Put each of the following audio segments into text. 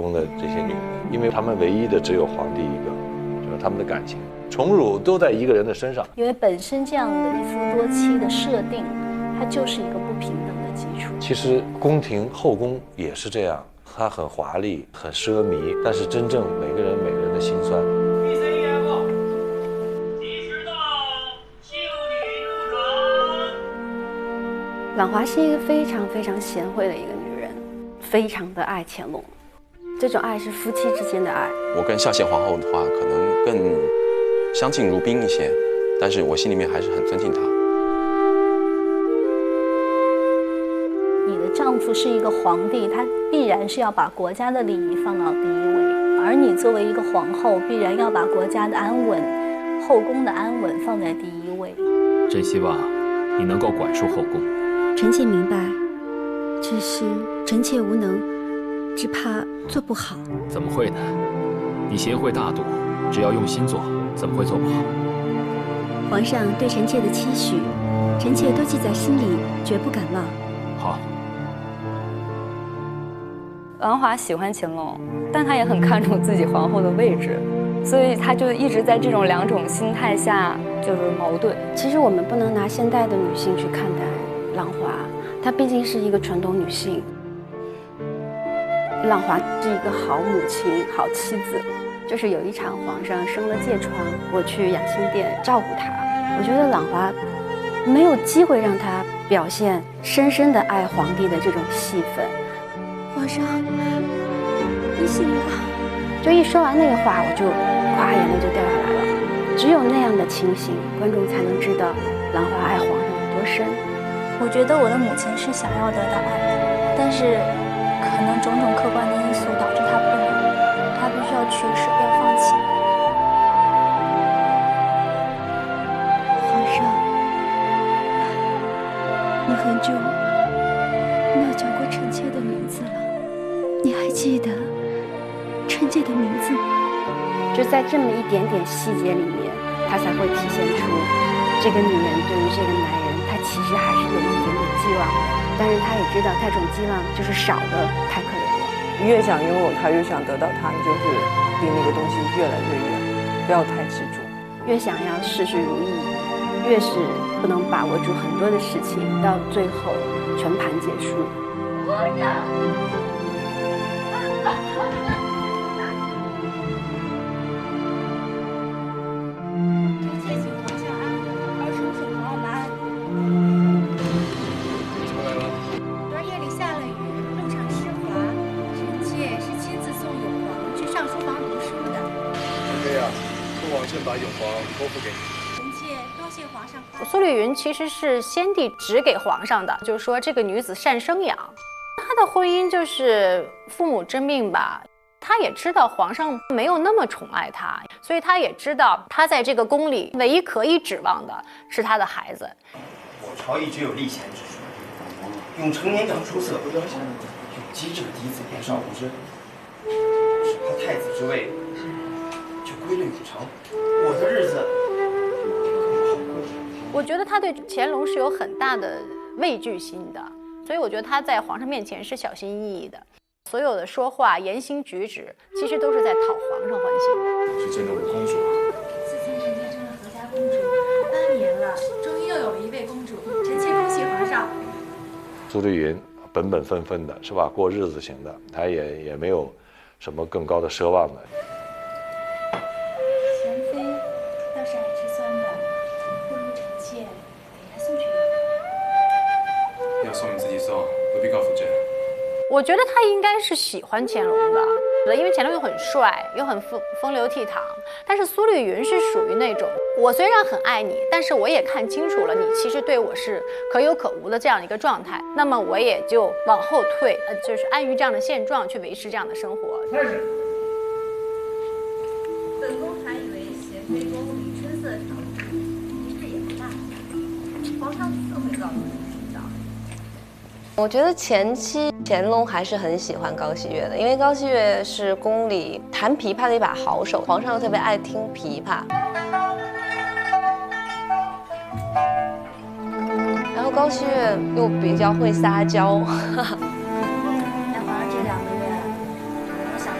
宫的这些女人，因为她们唯一的只有皇帝一个，就是他们的感情宠辱都在一个人的身上。因为本身这样的一夫多妻的设定，它就是一个不平等的基础。其实宫廷后宫也是这样，它很华丽，很奢靡，但是真正每个人的辛酸。婉华是一个非常非常贤惠的一个女人，非常的爱乾隆，这种爱是夫妻之间的爱。我跟孝贤皇后的话，可能更相敬如宾一些，但是我心里面还是很尊敬她。你的丈夫是一个皇帝，他必然是要把国家的利益放到第一位，而你作为一个皇后，必然要把国家的安稳、后宫的安稳放在第一位。真希望你能够管束后宫。臣妾明白，只是臣妾无能，只怕做不好。怎么会呢？你贤惠大度，只要用心做，怎么会做不好？皇上对臣妾的期许，臣妾都记在心里，绝不敢忘。好。婉华喜欢乾隆，但她也很看重自己皇后的位置，所以她就一直在这种两种心态下就是矛盾。其实我们不能拿现代的女性去看待浪华，她毕竟是一个传统女性。浪华是一个好母亲、好妻子。就是有一场皇上生了疥疮，我去养心殿照顾她。我觉得浪华没有机会让她表现深深的爱皇帝的这种戏份。皇上，你醒了。就一说完那个话，我就哗眼泪就掉下来了。只有那样的情形，观众才能知道兰花爱皇上有多深。我觉得我的母亲是想要得到爱，但是可能种种客观的因素导致她不能，她必须要取舍，要放弃。皇上，你很久没有叫过臣妾的名字了，你还记得臣妾的名字吗？就在这么一点点细节里面，她才会体现出这个女人对于这个男人，她其实还是有一点点寄望的，但是她也知道这种寄望就是少的太可怜了。越想拥有它，越想得到它，你就是离那个东西越来越远，不要太执着。越想要事事如意，越是不能把握住很多的事情，到最后全盘皆输。把永璜托付给你。臣妾多谢皇上。苏丽云其实是先帝指给皇上的，就是说这个女子善生养。她的婚姻就是父母之命吧。她也知道皇上没有那么宠爱她，所以她也知道她在这个宫里唯一可以指望的是她的孩子。我朝一直有立贤之说，用成年长出色，用机智的嫡子年少无知，只怕太子之位就归了永成，我的日子更不好过。我觉得他对乾隆是有很大的畏惧心的，所以我觉得他在皇上面前是小心翼翼的，所有的说话、言行举止，其实都是在讨皇上欢心的。是见到我公主啊！自从臣妾成了何家公主8年了，终于又有了一位公主，臣妾恭喜皇上。苏丽云本本分分的是吧？过日子型的，她也没有什么更高的奢望的。贤妃倒是爱吃酸的，不如臣妾给她送去。要送你自己送，不必告诉朕。我觉得他应该是喜欢乾隆的，因为乾隆又很帅，又很风流倜傥。但是苏丽云是属于那种，我虽然很爱你，但是我也看清楚了你其实对我是可有可无的这样一个状态，那么我也就往后退，就是安于这样的现状，去维持这样的生活。开始。本宫还以为贤妃宫里春色调和，一日也不大。皇上自会告诉你知道。我觉得前期乾隆还是很喜欢高熹月的，因为高熹月是宫里弹琵琶的一把好手，皇上又特别爱听琵琶。然后高熹月又比较会撒娇。那皇上这2个月，我想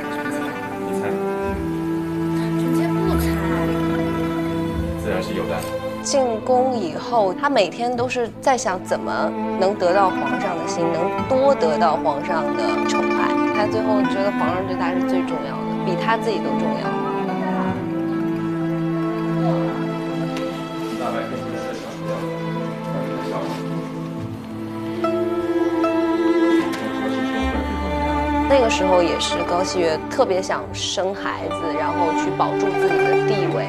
进宫以后，他每天都是在想怎么能得到皇上的心，能多得到皇上的宠爱。他最后觉得皇上对他是最重要的，比他自己都重要。那个时候也是高熹月特别想生孩子，然后去保住自己的地位。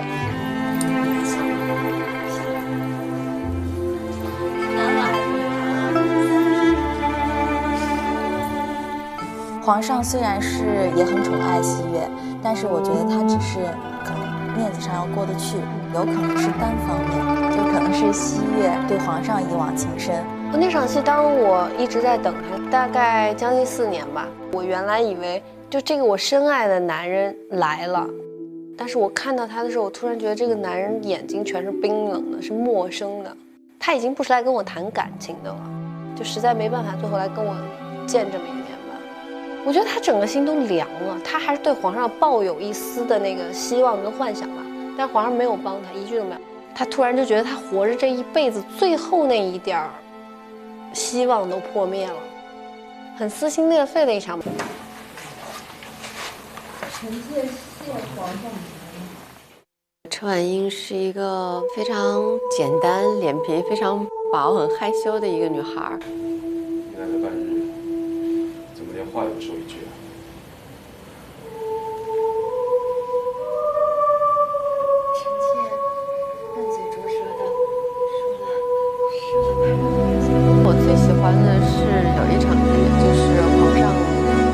皇上虽然是也很宠爱熹月，但是我觉得他只是可能面子上要过得去，有可能是单方面，就可能是熹月对皇上一往情深。那场戏，当我一直在等他，大概将近4年吧。我原来以为就这个我深爱的男人来了，但是我看到他的时候，我突然觉得这个男人眼睛全是冰冷的，是陌生的，他已经不是来跟我谈感情的了，就实在没办法，最后来跟我见这么一面吧。我觉得他整个心都凉了，他还是对皇上抱有一丝的那个希望跟幻想吧，但是皇上没有帮他，一句都没有。他突然就觉得他活着这一辈子最后那一点儿希望都破灭了，很撕心裂肺的一场。臣妾谢皇上。车婉英是一个非常简单、脸皮非常薄、很害羞的一个女孩。你来这半日，怎么连话也不说一句啊？臣妾笨嘴拙舌的说了。我最喜欢的是有一场戏，就是皇上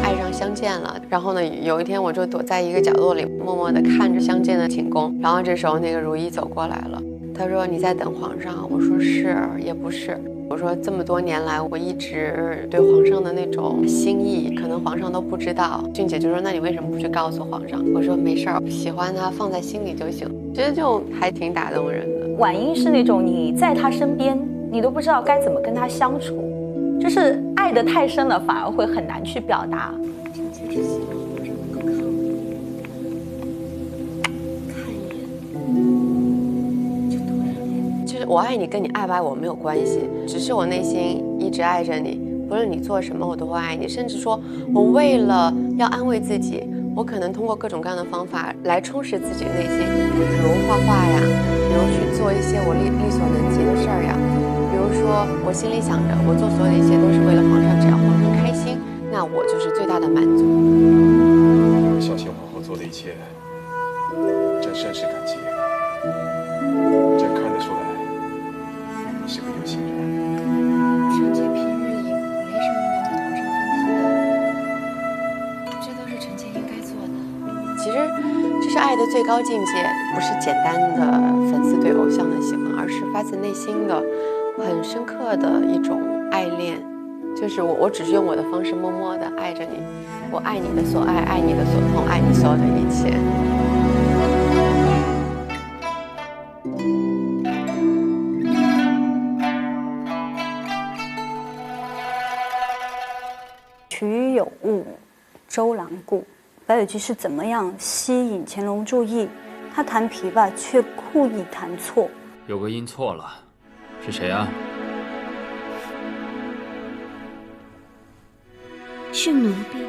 爱上相见了，然后呢，有一天我就躲在一个角落里，默默地看着相见的寝宫。然后这时候那个如懿走过来了，她说：“你在等皇上？”我说：“是，也不是。”我说：“这么多年来，我一直对皇上的那种心意，可能皇上都不知道。”俊姐就说：“那你为什么不去告诉皇上？”我说：“没事儿，喜欢他放在心里就行。”觉得就还挺打动人的。婉英是那种你在他身边，你都不知道该怎么跟他相处，就是爱得太深了，反而会很难去表达。臣妾只希望皇上能够看一眼，就多一眼。就是我爱你跟你爱不爱我没有关系，只是我内心一直爱着你，不论你做什么我都会爱你，甚至说我为了要安慰自己，我可能通过各种各样的方法来充实自己的内心，比如画画呀，比如去做一些我力所能及的事儿呀，比如说我心里想着我做所有的一切都是为了皇上，只要皇上开心，那我就是最大的满足。孝贤皇后做的一切，朕甚是感激。朕看得出来，你是个有心人。臣妾平日里没什么能和皇上分担的，这都是臣妾应该做的。其实这是爱的最高境界，不是简单的粉丝对偶像的喜欢，而是发自内心的很深刻的一种爱恋。就是我只是用我的方式默默地爱着你，我爱你的所爱，爱你的所痛，爱你所有的一切。曲有误，周郎顾。白羽居是怎么样吸引乾隆注意？他弹琵琶却故意弹错。有个音错了，是谁啊？是奴婢。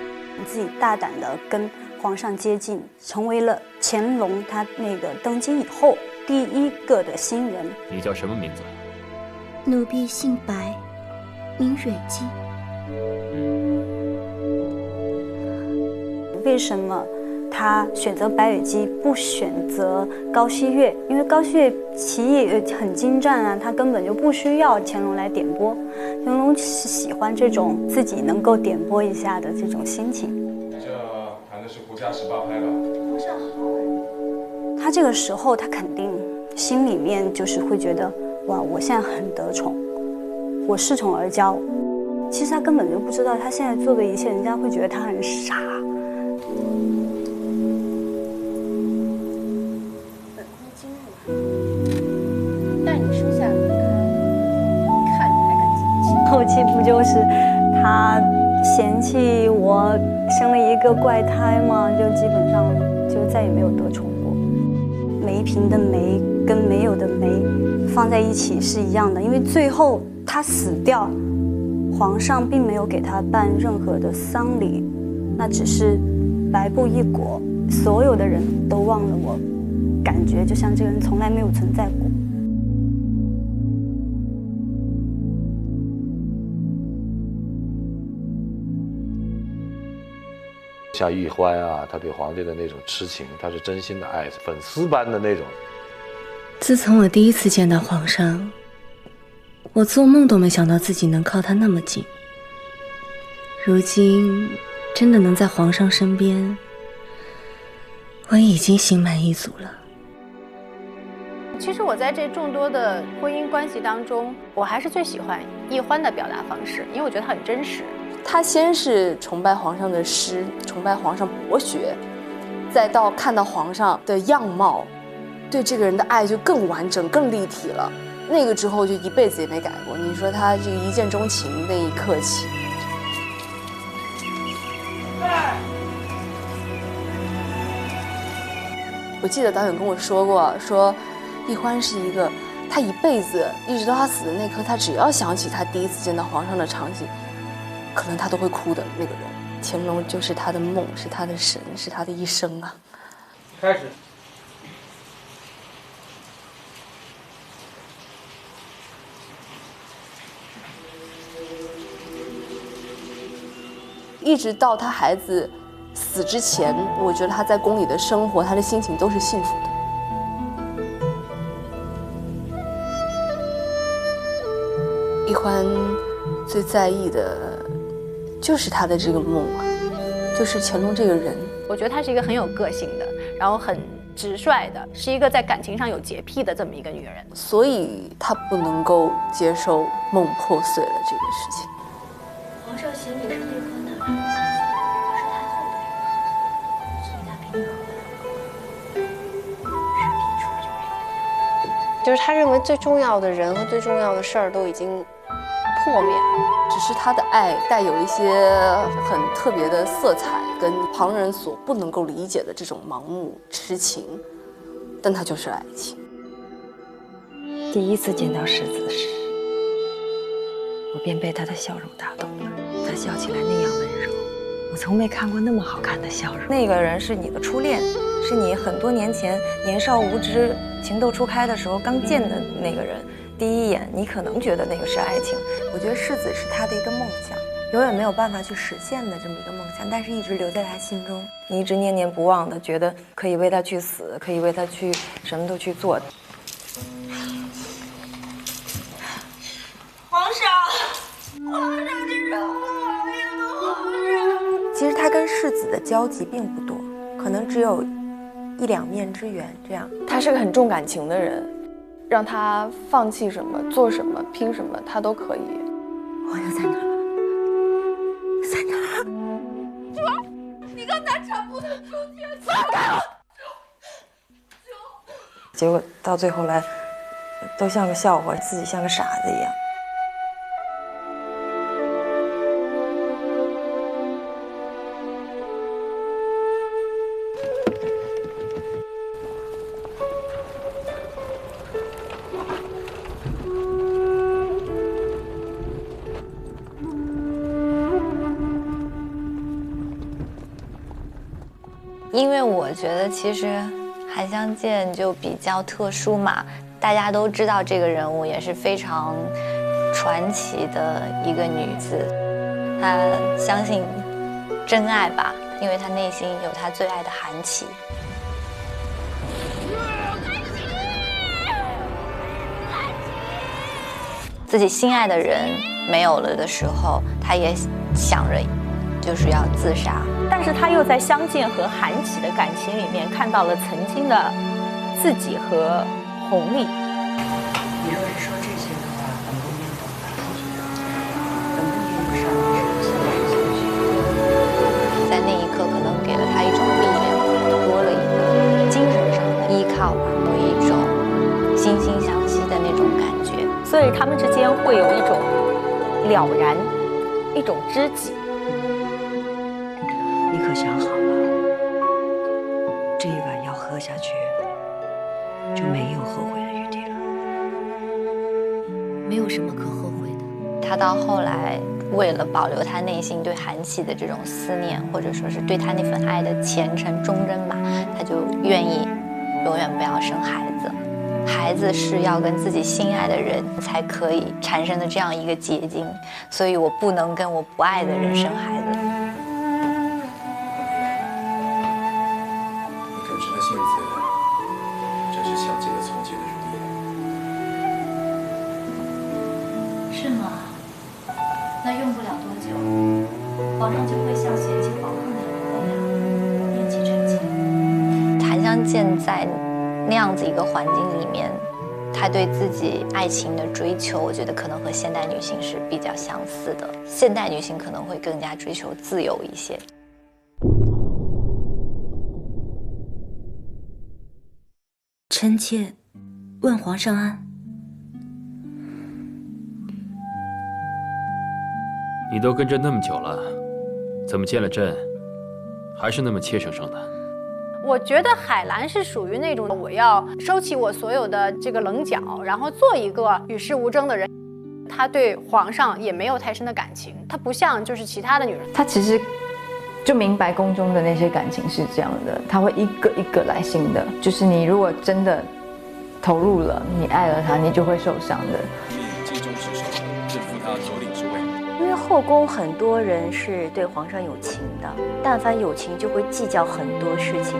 自己大胆的跟皇上接近，成为了乾隆他那个登基以后第一个的新人。你叫什么名字？奴婢姓白，名蕊姬。为什么他选择白羽姬不选择高熹月？因为高熹月棋艺很精湛啊，他根本就不需要乾隆来点拨。乾隆喜欢这种自己能够点拨一下的这种心情。你这弹的是胡笳18拍吧？皇上好。他这个时候他肯定心里面就是会觉得，哇，我现在很得宠，我恃宠而骄。其实他根本就不知道他现在做的一切，人家会觉得他很傻。后期不就是他嫌弃我生了一个怪胎吗？就基本上就再也没有得宠过。梅瓶的梅跟没有的梅放在一起是一样的，因为最后他死掉，皇上并没有给他办任何的丧礼，那只是白布一裹，所有的人都忘了我，感觉就像这个人从来没有存在过。像奕欢啊，他对皇帝的那种痴情，他是真心的爱，粉丝般的那种。自从我第一次见到皇上，我做梦都没想到自己能靠他那么近。如今真的能在皇上身边，我已经心满意足了。其实我在这众多的婚姻关系当中，我还是最喜欢奕欢的表达方式，因为我觉得他很真实。他先是崇拜皇上的诗，崇拜皇上博学，再到看到皇上的样貌，对这个人的爱就更完整、更立体了。那个之后就一辈子也没改过。你说他这个一见钟情那一刻起，我记得导演跟我说过，说奕欢是一个他一辈子一直到他死的那刻，他只要想起他第一次见到皇上的场景，可能他都会哭的那个人。乾隆就是他的梦，是他的神，是他的一生啊。开始。一直到他孩子死之前，我觉得他在宫里的生活，他的心情都是幸福的。奕欢最在意的就是他的这个梦啊，就是乾隆这个人。我觉得她是一个很有个性的，然后很直率的，是一个在感情上有洁癖的这么一个女人，所以她不能够接受梦破碎了这个事情。皇上嫌你是内科男，我是太后的人，所以他给你喝的是批出就没有。就是他认为最重要的人和最重要的事儿都已经破灭了，只是他的爱带有一些很特别的色彩，跟旁人所不能够理解的这种盲目痴情，但它就是爱情。第一次见到世子时，我便被他的笑容打动了。他笑起来那样温柔，我从没看过那么好看的笑容。那个人是你的初恋，是你很多年前年少无知、情窦初开的时候刚见的那个人。第一眼，你可能觉得那个是爱情。我觉得世子是他的一个梦想，永远没有办法去实现的这么一个梦想，但是一直留在他心中。你一直念念不忘的，觉得可以为他去死，可以为他去什么都去做。皇上，皇上，这是我讨厌的皇上。其实他跟世子的交集并不多，可能只有一两面之缘这样。他是个很重感情的人。让他放弃什么、做什么、拼什么，他都可以。皇上在哪？在哪？主儿，你刚才产部的出去，放开我！结果到最后来，都像个笑话，自己像个傻子一样。因为我觉得其实韩湘剑就比较特殊嘛，大家都知道这个人物也是非常传奇的一个女子，她相信真爱吧，因为她内心有她最爱的韩琦。自己心爱的人没有了的时候，她也想着就是要自杀。但是他又在湘剑和韩琦的感情里面看到了曾经的自己和弘历。你若是说这些的话，本宫便懂了。本宫并不上你是现在情绪。在那一刻，可能给了他一种力量，多了一个精神上的依靠，有一种惺惺相惜的那种感觉。所以他们之间会有一种了然，一种知己。你可想好了，这一碗要喝下去，就没有后悔的余地了。没有什么可后悔的。他到后来为了保留他内心对韩琦的这种思念，或者说是对他那份爱的虔诚忠贞吧，他就愿意永远不要生孩子。孩子是要跟自己心爱的人才可以产生的这样一个结晶，所以我不能跟我不爱的人生孩子。你耿直的性子，真是像极了从前的如意。是吗？那用不了多久，皇上就会像嫌弃皇后那样念起臣妾。韩湘剑在那样子一个环境里面，她对自己爱情的追求，我觉得可能和现代女性是比较相似的。现代女性可能会更加追求自由一些。臣妾问皇上安。你都跟朕那么久了，怎么见了朕，还是那么怯生生的？我觉得海兰是属于那种我要收起我所有的这个棱角，然后做一个与世无争的人。她对皇上也没有太深的感情，她不像就是其他的女人。她其实就明白宫中的那些感情是这样的，她会一个一个来新的。就是你如果真的投入了，你爱了他，你就会受伤的。尽忠职守，任负他头领之位。因为后宫很多人是对皇上有情的，但凡有情就会计较很多事情，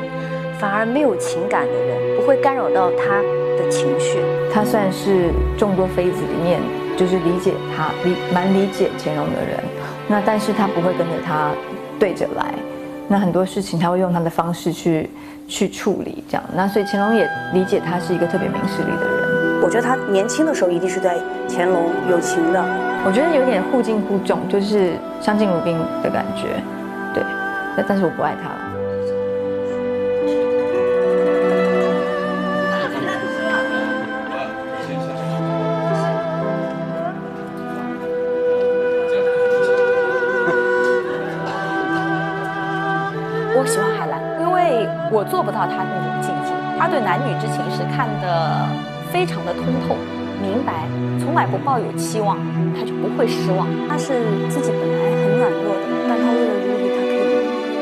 反而没有情感的人不会干扰到他的情绪。他算是众多妃子里面就是理解他蛮理解乾隆的人，那但是他不会跟着他对着来，那很多事情他会用他的方式去处理，这样。那所以乾隆也理解他是一个特别明事理的人。我觉得他年轻的时候一定是对乾隆有情的。我觉得有点互敬互重，就是相敬如宾的感觉，对。但是我不爱他了。我喜欢海兰，因为我做不到他那种境界。他对男女之情是看得非常的通透、明白，从来不抱有期望，他就不会失望。他是自己本来很软弱的，但他为了如意，他可以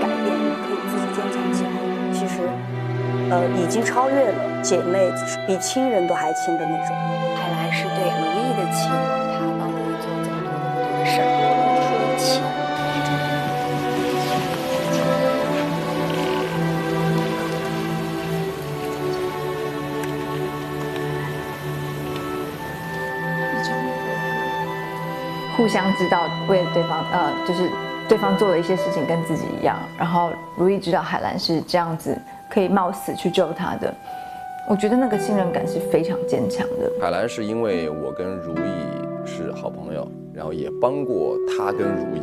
改变，可以自己坚强起来。其实，已经超越了姐妹，比亲人都还亲的那种。海兰是对如意的情，他帮如意做这么多的事儿，出于情。互相知道为了对方，就是对方做了一些事情跟自己一样，然后如意知道海兰是这样子可以冒死去救他的，我觉得那个信任感是非常坚强的。海兰是因为我跟如意是好朋友，然后也帮过他跟如意，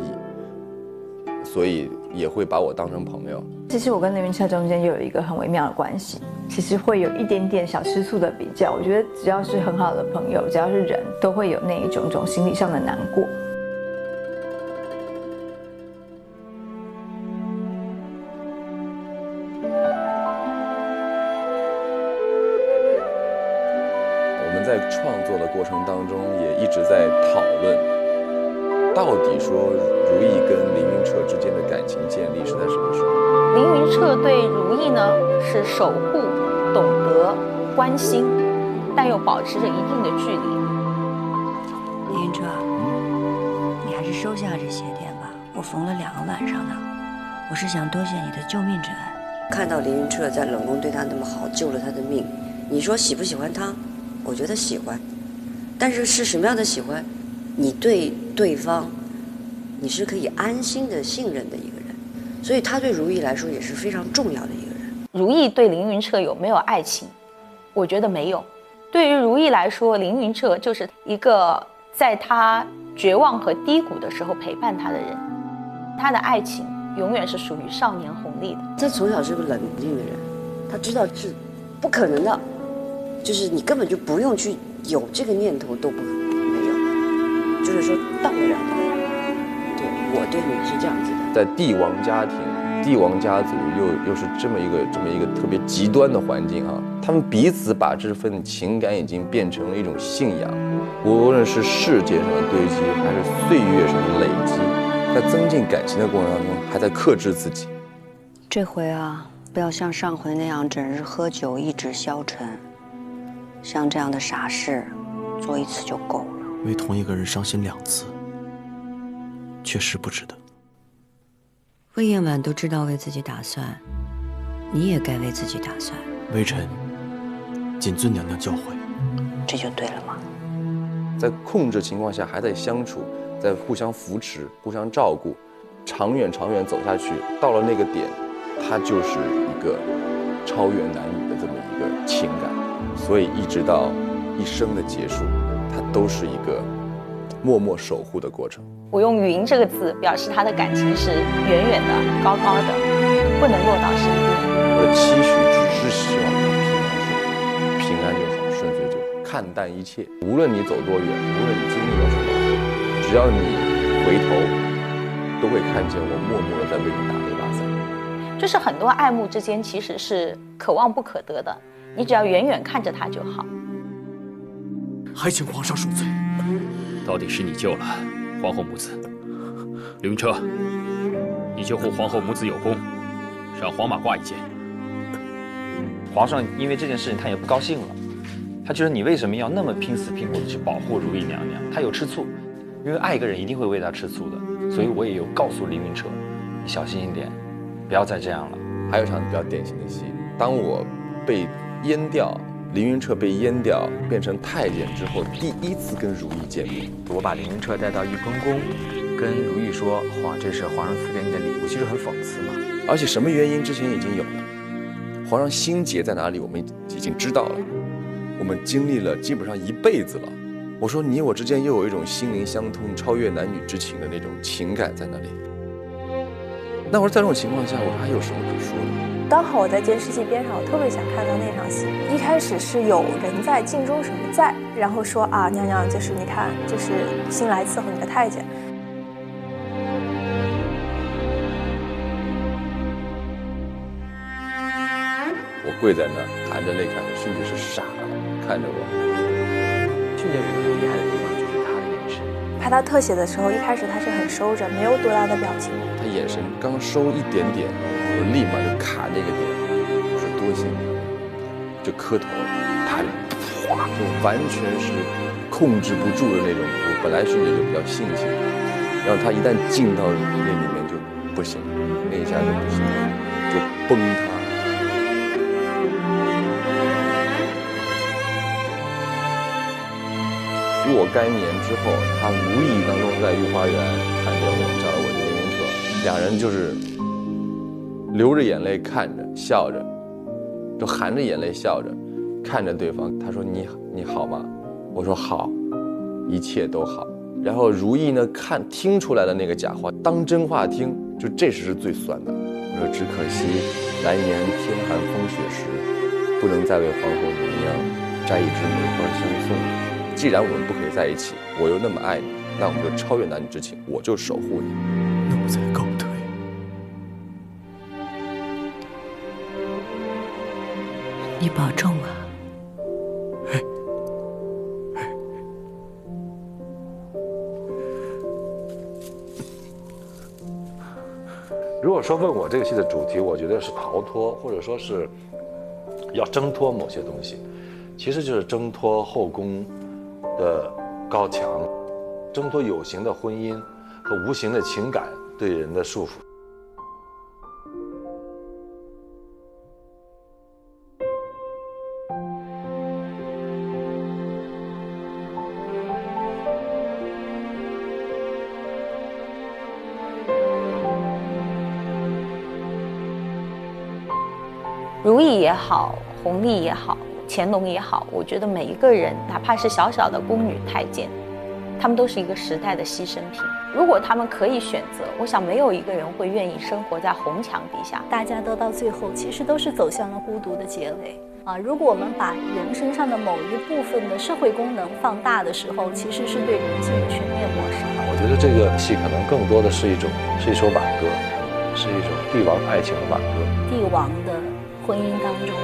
所以也会把我当成朋友。其实我跟凌云彻中间又有一个很微妙的关系，其实会有一点点小吃醋的比较。我觉得只要是很好的朋友，只要是人都会有那一种心理上的难过。我们在创作的过程当中也一直在讨论，到底说如意跟凌云彻之间的感情建立是在什么时候？凌云彻对如意呢是守护、懂得、关心，但又保持着一定的距离。凌云彻，你还是收下这鞋垫吧，我缝了2个晚上呢。我是想多谢你的救命之恩。看到凌云彻在冷宫对他那么好，救了他的命，你说喜不喜欢他？我觉得喜欢，但是是什么样的喜欢？你对对方，你是可以安心的信任的一个人，所以他对如意来说也是非常重要的一个人。如意对凌云彻有没有爱情？我觉得没有。对于如意来说，凌云彻就是一个在他绝望和低谷的时候陪伴他的人，他的爱情永远是属于少年红利的。他从小是个冷静的人，他知道是不可能的，就是你根本就不用去有这个念头都没有，就是说到不了的。对，我对你是这样子的。在帝王家庭帝王家族又是这么一个特别极端的环境啊，他们彼此把这份情感已经变成了一种信仰，无论是世界上的堆积，还是岁月上的累积，在增进感情的过程当中，还在克制自己。这回啊，不要像上回那样整日喝酒一直消沉，像这样的傻事，做一次就够了。为同一个人伤心2次，确实不值得。魏延婉都知道为自己打算，你也该为自己打算。微臣谨遵娘娘教诲。这就对了嘛。在控制情况下还在相处，在互相扶持、互相照顾，长远走下去，到了那个点，它就是一个超越男女的这么一个情感。所以一直到一生的结束，它都是一个默默守护的过程。我用“云”这个字表示他的感情是远远的、高高的，不能落到身边。我的期许只是希望他平安就好，顺遂就好，看淡一切。无论你走多远，无论你经历了什么，只要你回头，都会看见我默默的在为你打那把伞。就是很多爱慕之间其实是可望不可得的，你只要远远看着他就好。还请皇上恕罪。到底是你救了皇后母子，刘云车，你救护皇后母子有功，让黄马褂一件。皇上因为这件事情他也不高兴了，他觉得你为什么要那么拼死拼活的去保护如意娘娘？他有吃醋，因为爱一个人一定会为他吃醋的，所以我也有告诉凌云彻，你小心一点，不要再这样了。还有一场比较典型的戏，当我被阉掉。凌云彻被阉掉，变成太监之后，第一次跟如意见面。我把凌云彻带到玉坤宫，跟如意说：“这是皇上赐给你的礼物。”其实很讽刺嘛。而且什么原因之前已经有了，皇上心结在哪里，我们已经知道了。我们经历了基本上一辈子了。我说你我之间又有一种心灵相通、超越男女之情的那种情感在那里。那我说在这种情况下，我说还有什么可说的？刚好我在监视器边上，我特别想看到那场戏。一开始是有人在，镜中什么在，然后说啊，娘娘，就是你看，这是新来伺候你的太监。我跪在那儿，含着泪看着，迅姐是傻了，看着我。迅姐有一个很厉害的地方，就是她的眼神。拍他特写的时候，一开始他是很收着，没有多大的表情。他眼神刚收一点点，我立马就卡那个点，我说多谢你，就磕头，他哗就完全是控制不住的那种。我本来迅姐就比较性情，然后他一旦进到那里面就不行，那一下就不行，就崩塌。与我该眠之后，他无意当中在御花园看见我，叫了我凌云彻，两人就是流着眼泪看着，笑着，就含着眼泪笑着看着对方。他说你好吗？我说好，一切都好。然后如意呢听出来了那个假话，当真话听，就这是最酸的。我说只可惜来年天寒风雪时，不能再为皇后娘娘摘一枝梅花相送。既然我们不可以在一起，我又那么爱你，那我们就超越男女之情，我就守护你。奴才告退。你保重啊。如果说问我这个戏的主题，我觉得是逃脱，或者说是要挣脱某些东西，其实就是挣脱后宫的高墙，挣脱有形的婚姻和无形的情感对人的束缚。如意也好，弘历也好，乾隆也好，我觉得每一个人，哪怕是小小的宫女太监，他们都是一个时代的牺牲品。如果他们可以选择，我想没有一个人会愿意生活在红墙底下。大家都到最后其实都是走向了孤独的结尾啊！如果我们把人身上的某一部分的社会功能放大的时候，其实是对人性的全面抹杀。我觉得这个戏可能更多的是一首挽歌，是一种帝王爱情的挽歌。帝王的婚姻当中，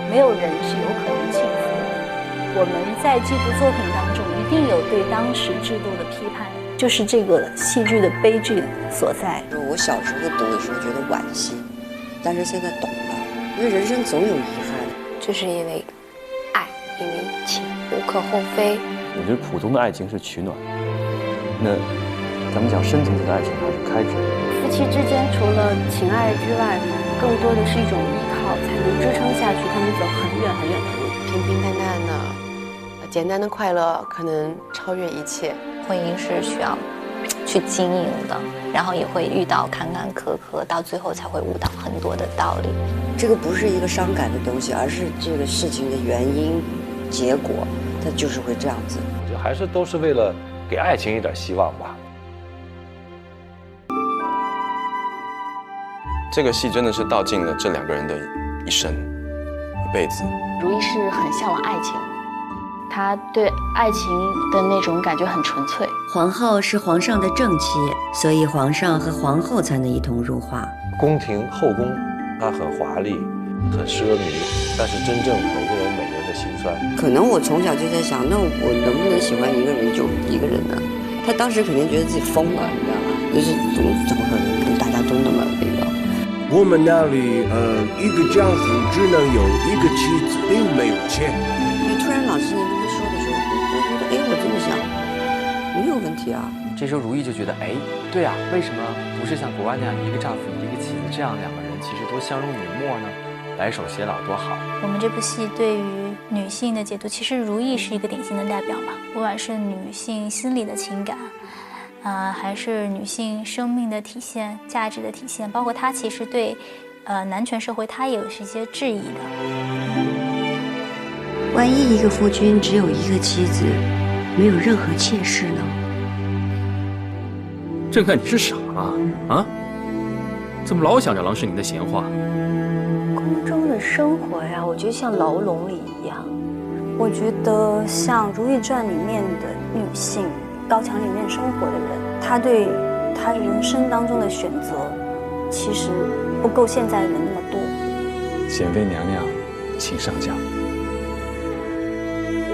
没有人是有可能幸福的。我们在这部作品当中一定有对当时制度的批判，就是这个戏剧的悲剧所在。我小时候读的时候觉得惋惜，但是现在懂了，因为人生总有遗憾，就是因为爱，因为情，无可厚非。我觉得普通的爱情是取暖，那咱们讲深层次的爱情还是开支。夫妻之间除了情爱之外，更多的是一种依靠，才能支撑下去他们走很远很远的路。平平淡淡的简单的快乐可能超越一切。婚姻是需要去经营的，然后也会遇到坎坎坷坷，到最后才会悟到很多的道理。这个不是一个伤感的东西，而是这个事情的原因、结果，它就是会这样子。就还是都是为了给爱情一点希望吧。这个戏真的是道尽了这2个人的一生、一辈子。如懿是很向往爱情，她对爱情的那种感觉很纯粹。皇后是皇上的正妻，所以皇上和皇后才能一同入画。宫廷后宫，它很华丽，很奢靡，但是真正每个人的心酸。可能我从小就在想，那我能不能喜欢一个人就一个人呢？他当时肯定觉得自己疯了，你知道吗？就是怎么可能大家都那么那个？我们那里一个丈夫只能有一个妻子，并没有钱。突然老师你跟他说的时候，我觉得我这么想没有问题啊。这时候如懿就觉得，对啊，为什么不是像国外那样一个丈夫一个妻子，这样2个人其实都相濡以沫呢？白首偕老多好。我们这部戏对于女性的解读，其实如懿是一个典型的代表嘛，不管是女性心理的情感。还是女性生命的体现、价值的体现，包括她其实对，男权社会她也有一些质疑的。万一一个夫君只有一个妻子，没有任何妾室呢？朕看你是傻了啊！怎么老想着郎世宁的闲话？宫中的生活呀，我觉得像牢笼里一样。我觉得像《如懿传》里面的女性。高墙里面生活的人，他对他人生当中的选择，其实不够现在的人那么多。贤妃娘娘，请上轿。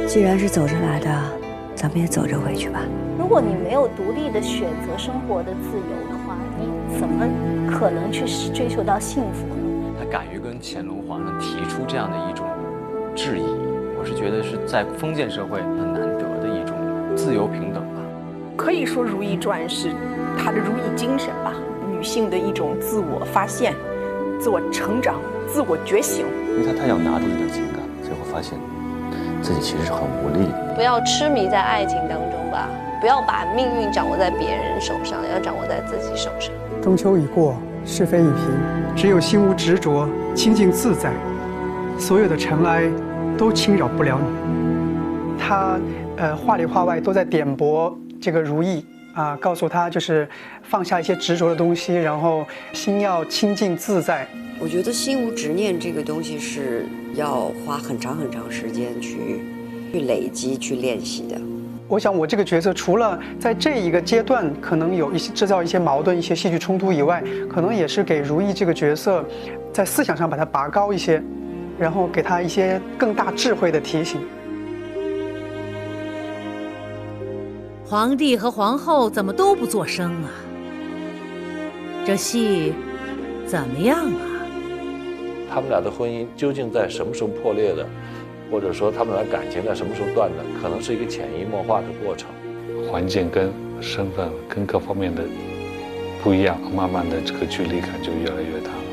既然是走着来的，咱们也走着回去吧。如果你没有独立的选择生活的自由的话，你怎么可能去追求到幸福呢？他敢于跟乾隆皇上提出这样的一种质疑，我是觉得是在封建社会很难得的一种自由平等。可以说《如懿传》是她的如懿精神吧，女性的一种自我发现、自我成长、自我觉醒。因为她要拿出这点情感，最后发现自己其实是很无力的。不要痴迷在爱情当中吧，不要把命运掌握在别人手上，要掌握在自己手上。中秋已过，是非已平，只有心无执着，清净自在，所有的尘埃都侵扰不了你。他话里话外都在点拨这个如懿啊，告诉她就是放下一些执着的东西，然后心要清净自在。我觉得心无执念这个东西是要花很长很长时间去累积、去练习的。我想我这个角色除了在这一个阶段可能有一些制造一些矛盾、一些戏剧冲突以外，可能也是给如懿这个角色在思想上把它拔高一些，然后给她一些更大智慧的提醒。皇帝和皇后怎么都不作声啊？这戏怎么样啊？他们俩的婚姻究竟在什么时候破裂的，或者说他们俩感情在什么时候断的，可能是一个潜移默化的过程。环境跟身份跟各方面的不一样，慢慢的这个距离感就越来越大了。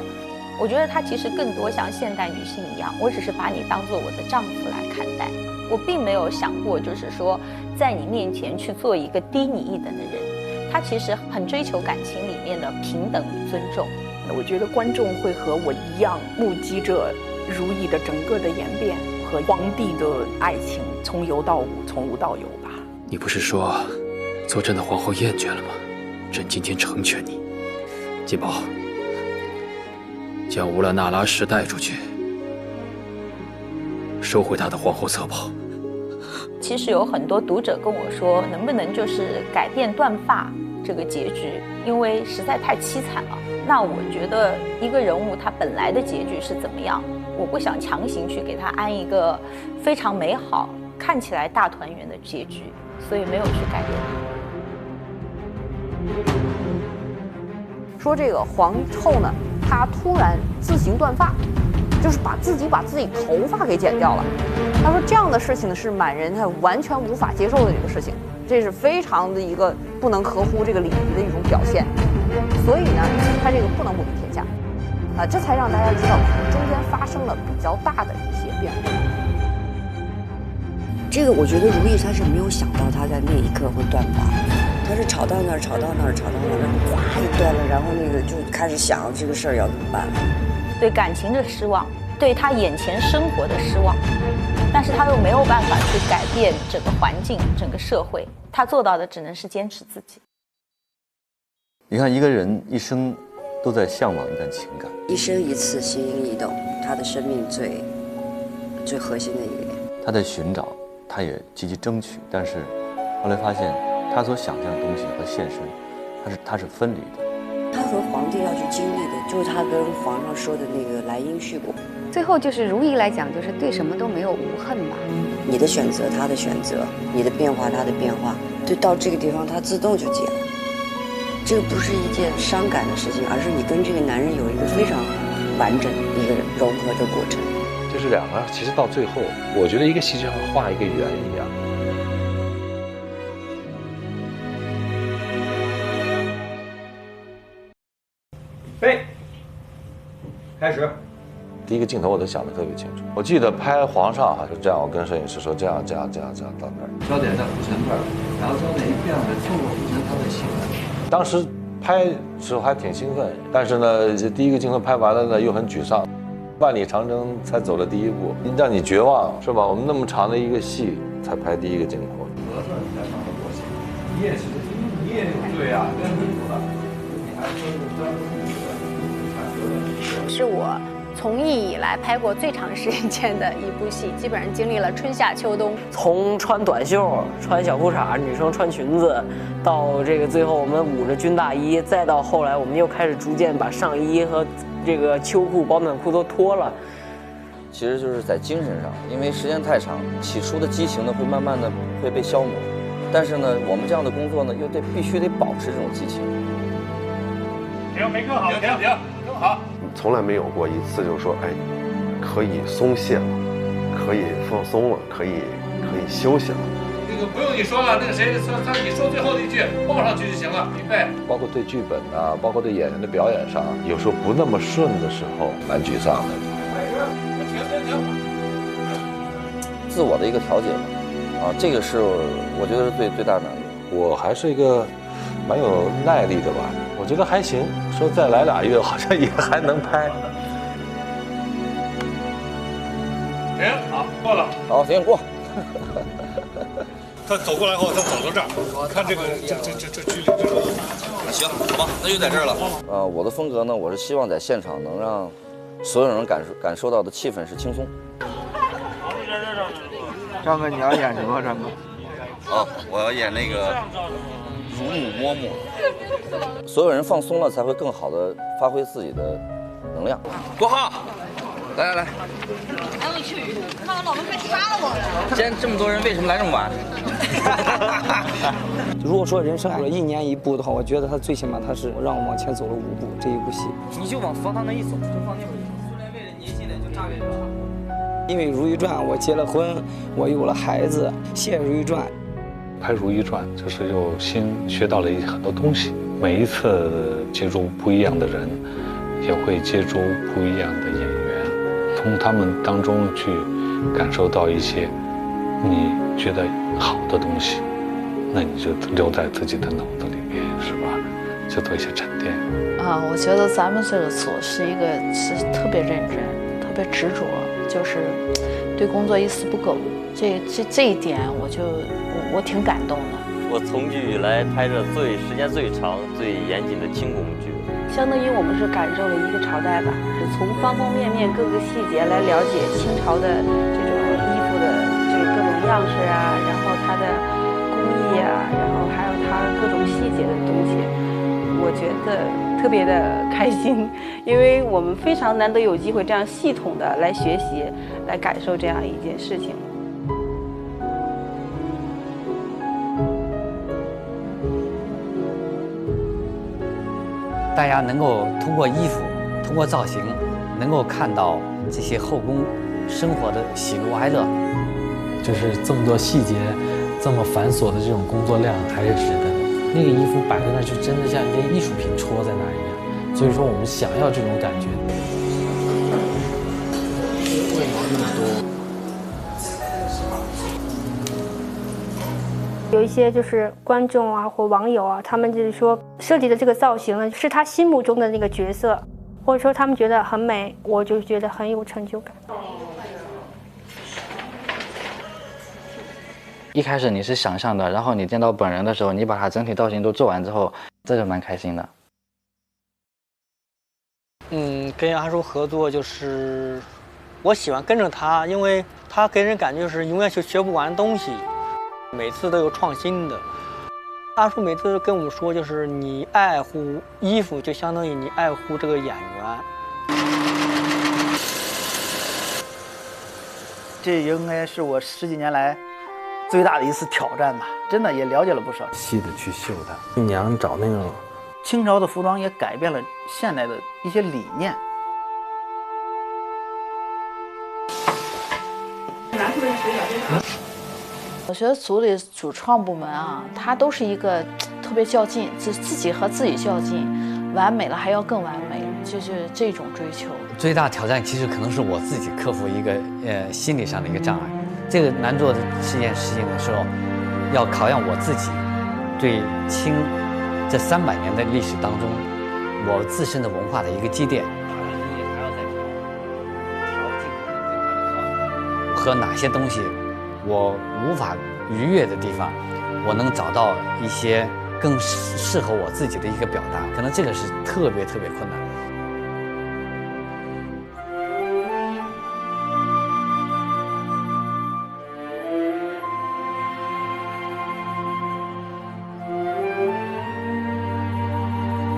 我觉得她其实更多像现代女性一样，我只是把你当做我的丈夫来看待，我并没有想过就是说在你面前去做一个低你一等的人。她其实很追求感情里面的平等与尊重。我觉得观众会和我一样目击着如懿的整个的演变和皇帝的爱情从有到无，从无到有吧。你不是说做朕的皇后厌倦了吗？朕今天成全你。金宝，将乌拉那拉氏带出去，收回她的皇后侧袍。其实有很多读者跟我说，能不能就是改变断发这个结局，因为实在太凄惨了。那我觉得一个人物他本来的结局是怎么样，我不想强行去给他安一个非常美好、看起来大团圆的结局，所以没有去改变。说这个皇后呢，她突然自行断发，就是把自己头发给剪掉了。他说这样的事情呢是满人他完全无法接受的一个事情，这是非常的一个不能合乎这个礼仪的一种表现。所以呢，他这个不能抹平天下，这才让大家知道可能中间发生了比较大的一些变化。这个我觉得如懿她是没有想到她在那一刻会断发，她是吵到那儿，吵到那儿，吵到那儿，哗就断了，然后那个就开始想这个事儿要怎么办。对感情的失望，对他眼前生活的失望，但是他又没有办法去改变整个环境、整个社会，他做到的只能是坚持自己。你看，一个人一生都在向往一段情感，一生一次，心因一动，他的生命最核心的一个点。他在寻找，他也积极争取，但是后来发现，他所想象的东西和现实，他是分离的。他和皇帝要去经历的，就是他跟皇上说的那个来因续果。最后就是如懿来讲，就是对什么都没有无恨吧。你的选择，他的选择；你的变化，他的变化，就到这个地方，他自动就解了。这个不是一件伤感的事情，而是你跟这个男人有一个非常完整一个融合的过程。就是两个，其实到最后，我觉得一个戏就像画一个圆一样。备，开始。第一个镜头我都想得特别清楚。我记得拍皇上哈是这样，我跟摄影师说这样到那儿，焦点在虎臣这儿，然后焦点一变了，透过虎臣他的性格。当时拍时候还挺兴奋，但是呢，第一个镜头拍完了呢又很沮丧，万里长征才走了第一步，让你绝望是吧？我们那么长的一个戏才拍第一个镜头。得瑟你在上面过戏，你也是，你也有罪啊，跟你说了，你还说是我从艺以来拍过最长时间的一部戏，基本上经历了春夏秋冬。从穿短袖、穿小裤衩，女生穿裙子，到这个最后我们捂着军大衣，再到后来我们又开始逐渐把上衣和这个秋裤、保暖裤都脱了。其实就是在精神上，因为时间太长，起初的激情呢会慢慢的会被消磨，但是呢，我们这样的工作呢又必须得保持这种激情。停，没更好，停，更好。从来没有过一次就是说，哎，可以松懈了，可以放松了，可以休息了。那个不用你说了，那个谁说你说最后一句报上去就行了，预备。包括对剧本啊，包括对演员的表演上，有时候不那么顺的时候，蛮沮丧的。停。自我的一个调节吧，这个是我觉得是最大难度。我还是一个蛮有耐力的吧，我觉得还行。说再来2月，好像也还能拍。停，好，过了。好，行，过。他走过来后，他走到这儿，看这个这距离，行，好吧，那就在这儿了。我的风格呢，我是希望在现场能让所有人感受到的气氛是轻松。张哥，你要演什么？张哥？我要演那个乳母嬷嬷。所有人放松了，才会更好的发挥自己的能量。国浩，来。哎，我去，看我老公快杀了我了！今天这么多人，为什么来这么晚？如果说人生有了1年1部的话，我觉得他最起码他是让我往前走了5步，这一部戏。你就往佛堂那一走，就放那会儿。苏联为了年轻人就炸给人了。因为《如懿传》，我结了婚，我有了孩子，写《如懿传》。拍《如懿传》就是又新学到了很多东西，每一次接触不一样的人，也会接触不一样的演员，从他们当中去感受到一些你觉得好的东西，那你就留在自己的脑子里面，是吧？就做一些沉淀。我觉得咱们这个组是特别认真、特别执着，就是对工作一丝不苟。这一点，我挺感动的。我从剧以来拍着时间最长、最严谨的清宫剧，相当于我们是感受了一个朝代吧，是从方方面面各个细节来了解清朝的这种衣服的这个各种样式啊，然后它的工艺啊，然后还有它各种细节的东西，我觉得特特别的开心，因为我们非常难得有机会这样系统的来学习，来感受这样一件事情。大家能够通过衣服、通过造型，能够看到这些后宫生活的喜怒哀乐，就是这么多细节，这么繁琐的这种工作量还是值得的。那个衣服摆在那就真的像一件艺术品戳在那儿一样，所以说我们想要这种感觉。为毛那么多？有一些就是观众啊或网友啊，他们就是说设计的这个造型呢，是他心目中的那个角色，或者说他们觉得很美，我就觉得很有成就感。一开始你是想象的，然后你见到本人的时候，你把它整体造型都做完之后，这就蛮开心的。跟阿叔合作就是我喜欢跟着他，因为他给人感觉是永远就学不完东西，每次都有创新的。阿叔每次跟我们说，就是你爱护衣服，就相当于你爱护这个演员。这应该是我10几年来最大的一次挑战吧，真的也了解了不少。细的去绣它，新娘找那种清朝的服装也改变了现代的一些理念。我觉得组里主创部门啊，他都是一个特别较劲，自己和自己较劲，完美了还要更完美，就是这种追求。最大挑战其实可能是我自己克服一个心理上的一个障碍。这个难做的这件事情的时候，要考验我自己对清这300年的历史当中，我自身的文化的一个积淀，和哪些东西我无法逾越的地方，我能找到一些更适合我自己的一个表达，可能这个是特别困难。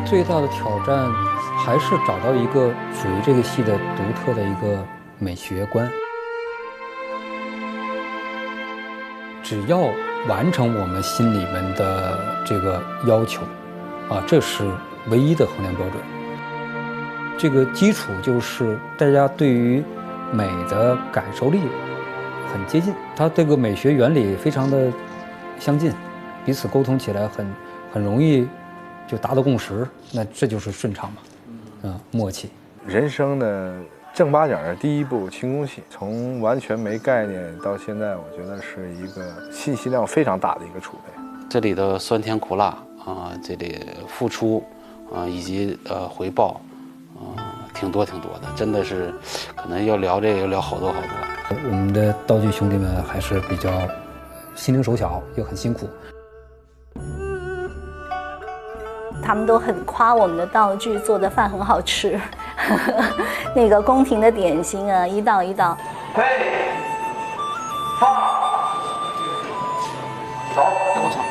最大的挑战还是找到一个属于这个戏的独特的一个美学观。只要完成我们心里面的这个要求，这是唯一的衡量标准。这个基础就是大家对于美的感受力很接近，它这个美学原理非常的相近，彼此沟通起来很容易就达到共识，那这就是顺畅嘛，默契。人生的正八经的第一部清宫戏，从完全没概念到现在，我觉得是一个信息量非常大的一个储备。这里的酸甜苦辣这里付出以及回报挺多的，真的是可能要聊这个要聊好多。我们的道具兄弟们还是比较心灵手巧，又很辛苦。他们都很夸我们的道具做的饭很好吃，那个宫廷的点心啊，一道一道。配，放，走，我操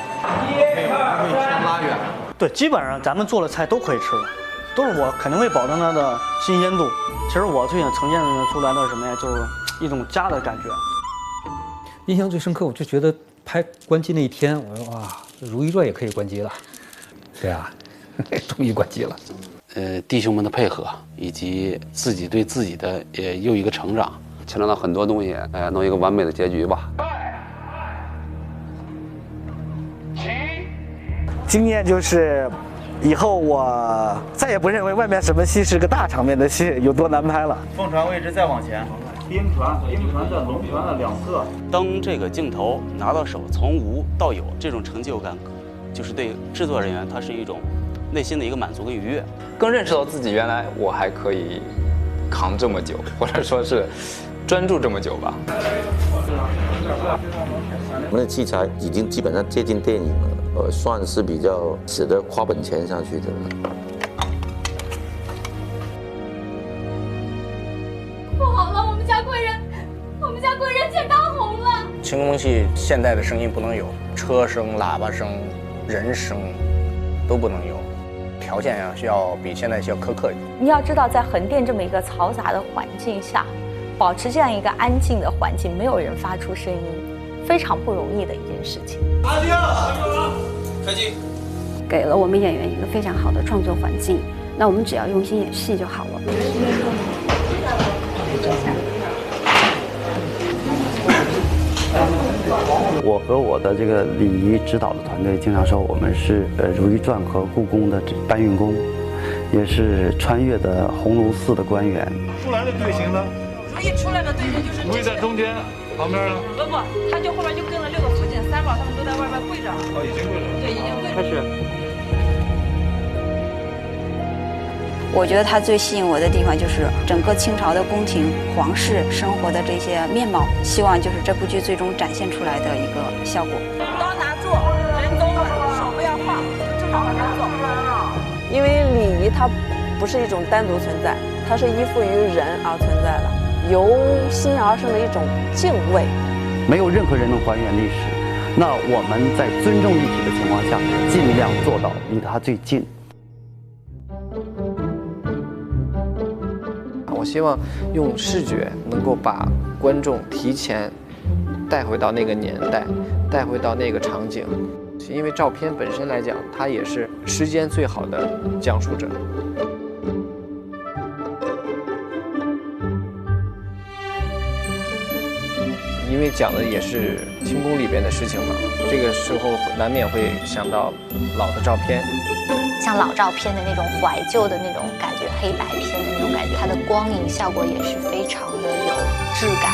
！1、2、3，拉远。对，基本上咱们做的菜都可以吃的，都是我肯定会保证它的新鲜度。其实我最想呈现出来的是什么呀？就是一种家的感觉。印象最深刻，我就觉得拍关机那一天，我说哇，《如懿传》也可以关机了。对啊，终于关机了。弟兄们的配合，以及自己对自己的又一个成长，牵扯到很多东西，弄一个完美的结局吧。经验就是，以后我再也不认为外面什么戏是个大场面的戏有多难拍了。凤船位置再往前，兵船在龙船的两侧。当这个镜头拿到手，从无到有，这种成就感，就是对制作人员他是一种内心的一个满足跟愉悦，更认识到自己原来我还可以扛这么久，或者说是专注这么久吧。我们的器材已经基本上接近电影了，算是比较值得花本钱下去的了。不好了，我们家贵人见当红了。清宫戏现代的声音不能有，车声、喇叭声、人声都不能有，调条件呀需要比现在需要苛刻一点。你要知道，在横店这么一个嘈杂的环境下，保持这样一个安静的环境，没有人发出声音，非常不容易的一件事情。阿弟，开机。给了我们演员一个非常好的创作环境，那我们只要用心演戏就好了。我和我的这个礼仪指导的团队经常说，我们是《如懿传》和故宫的搬运工，也是穿越的鸿胪寺的官员。出来的队形呢？如懿出来的队形就是如懿在中间，旁边呢？不，他就后边就跟了6个福晋3宝，他们都在外边跪着。哦，已经跪着。对，已经跪着。开始。我觉得它最吸引我的地方就是整个清朝的宫廷皇室生活的这些面貌，希望就是这部剧最终展现出来的一个效果。刀拿住，人走稳，手不要晃，正常往前走。因为礼仪它不是一种单独存在，它是依附于人而存在的，由心而生的一种敬畏。没有任何人能还原历史，那我们在尊重历史的情况下，尽量做到离它最近。我希望用视觉能够把观众提前带回到那个年代，带回到那个场景，因为照片本身来讲，它也是时间最好的讲述者。因为讲的也是清宫里边的事情嘛，这个时候难免会想到老的照片。像老照片的那种怀旧的那种感觉，黑白片的那种感觉，它的光影效果也是非常的有质感，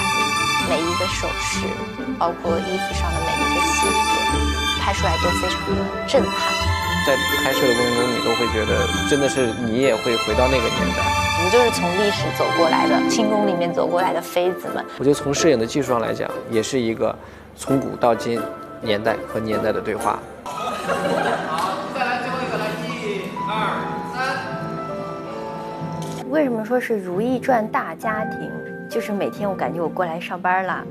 每一个首饰，包括衣服上的每一个细节，拍出来都非常的震撼。在拍摄的过程中，你都会觉得真的是你也会回到那个年代。我们就是从历史走过来的，清宫里面走过来的妃子们。我觉得从摄影的技术上来讲，也是一个从古到今年代和年代的对话。为什么说是《如懿传》大家庭？就是每天我感觉我过来上班了，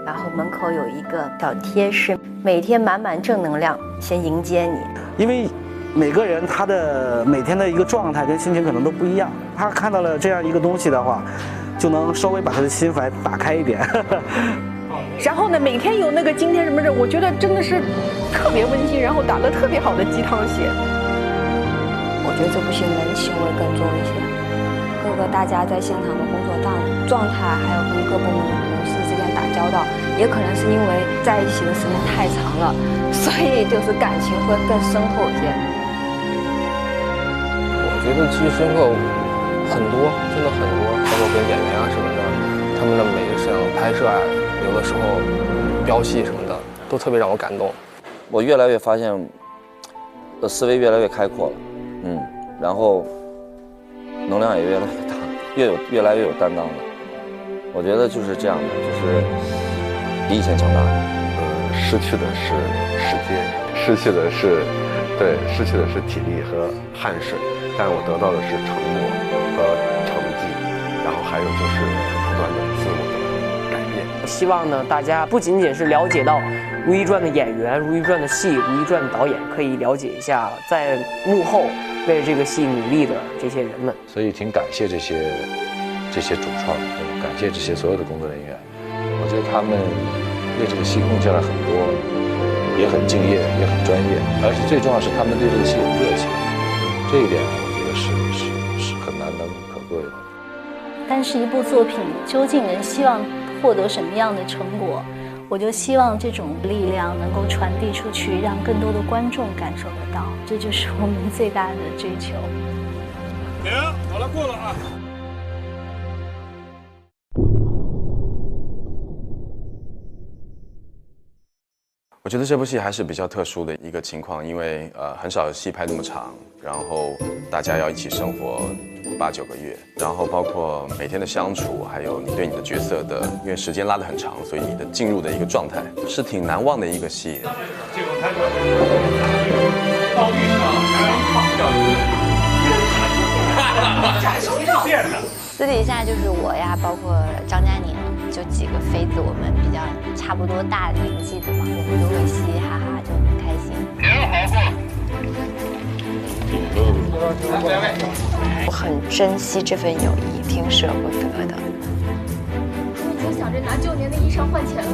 然后门口有一个小贴士，每天满满正能量，先迎接你。因为每个人他的每天的一个状态跟心情可能都不一样，他看到了这样一个东西的话，就能稍微把他的心怀打开一点。然后呢，每天有那个今天什么的，我觉得真的是特别温馨，然后打了特别好的鸡汤血。我觉得这部戏人情味更重一些。各个大家在现场的工作状态，还有跟各部门的同事之间打交道，也可能是因为在一起的时间太长了，所以就是感情会更深厚一些。我觉得记忆深刻很多，真的很多，包括跟演员啊什么的，他们的每个摄影拍摄啊，有的时候飙戏什么的，都特别让我感动。我越来越发现，思维越来越开阔了，然后能量也越来越大，越来越有担当的。我觉得就是这样的，就是比以前强大。失去的是时间，失去的是体力和汗水，但是我得到的是承诺和成绩，然后还有就是不断的自我的改变。希望呢，大家不仅仅是了解到《如懿传》的演员、《如懿传》的戏、《如懿传》的导演，可以了解一下在幕后为这个戏努力的这些人们。所以挺感谢这些主创，感谢这些所有的工作人员。我觉得他们为这个戏贡献了很多，也很敬业，也很专业，而且最重要是他们对这个戏有热情，这一点我觉得是很难能可贵的。但是一部作品究竟能希望获得什么样的成果，我就希望这种力量能够传递出去，让更多的观众感受得到，这就是我们最大的追求。停，好了，过了啊。我觉得这部戏还是比较特殊的一个情况，因为很少有戏拍那么长，然后大家要一起生活8、9个月，然后包括每天的相处，还有你对你的角色的，因为时间拉得很长，所以你的进入的一个状态是挺难忘的一个戏。这种开场，奥运场，私底下就是我呀，包括张嘉宁，就几个妃子，我们比较差不多大年纪的嘛，我们就会嘻嘻哈哈，就很开心。我很珍惜这份友谊，挺舍不得的。你已经想着拿旧年的衣裳换钱了，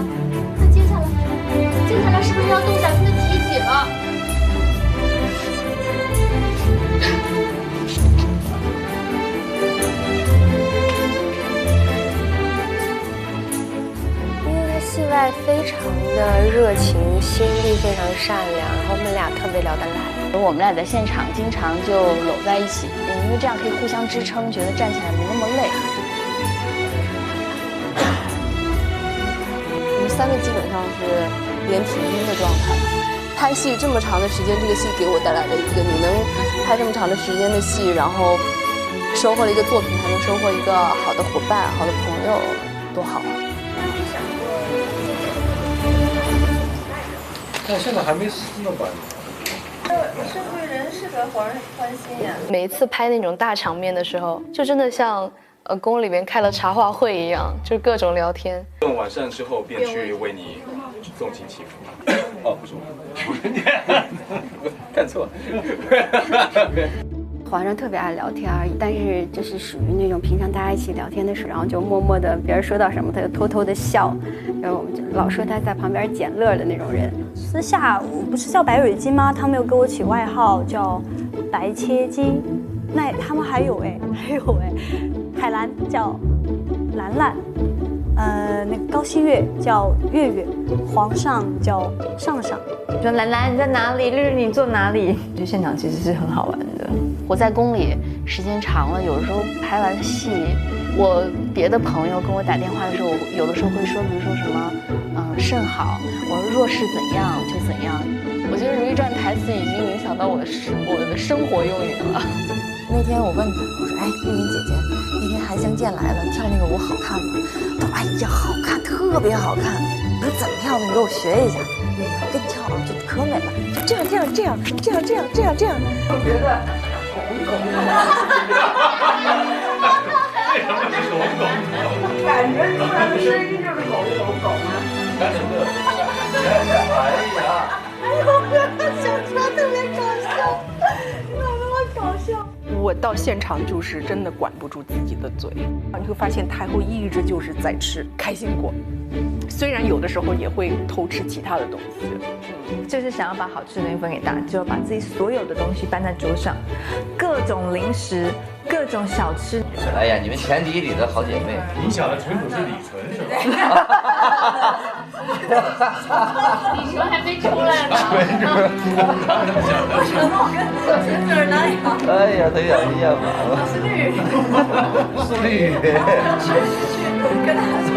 那接下来是不是要动咱们的体己了？戏外非常的热情，心地非常善良，然后我们俩特别聊得来。我们俩在现场经常就搂在一起，因为这样可以互相支撑，觉得站起来没那么累。我们3个基本上是连体婴的状态。拍戏这么长的时间，这个戏给我带来的一个，你能拍这么长的时间的戏，然后收获了一个作品，还能收获一个好的伙伴、好的朋友，多好啊！但现在还没死呢吧？身贵人是得皇上欢心呀。每一次拍那种大场面的时候，就真的像宫里面开了茶话会一样，就各种聊天。晚膳之后便去为你送亲祈福。哦，不是我，看错了。皇上特别爱聊天，但是就是属于那种平常大家一起聊天的时候，然后就默默的别人说到什么他就偷偷的笑，然后我们就老说他在旁边捡乐的那种人。私下我不是叫白蕊金吗？他们又给我起外号叫白切金，那他们还有海兰叫兰兰，那个高希月叫月月，皇上叫上上。说兰兰你在哪里？绿绿你坐哪里？这现场其实是很好玩的。我在宫里时间长了，有的时候拍完戏，我别的朋友跟我打电话的时候，我有的时候会说，比如说什么，甚好，我说若是怎样就怎样。我觉得《如懿传》台词已经影响到我的生活用语了。那天我问他，我说，哎，玉云姐姐，那天韩香见来了，跳那个舞好看吗？他说，哎呀，好看，特别好看。我说怎么跳的？你给我学一下。我跟你跳啊，就可美了，就这样。我觉得。为什么是狗？感觉出来的声音就是狗吗？哎呀！想出来特别搞笑，怎么那么搞笑？我到现场就是真的管不住自己的嘴，你会发现太后一直就是在吃开心果，虽然有的时候也会偷吃其他的东西。就是想要把好吃的东西分给大家，就要把自己所有的东西搬在桌上，各种零食，各种小吃。哎呀，你们前底里的好姐妹。你想的纯属是李纯是吧？李纯还没出来呢。我承诺跟前面哪样？哎呀，得养一样吧。是绿。是绿。去跟他说。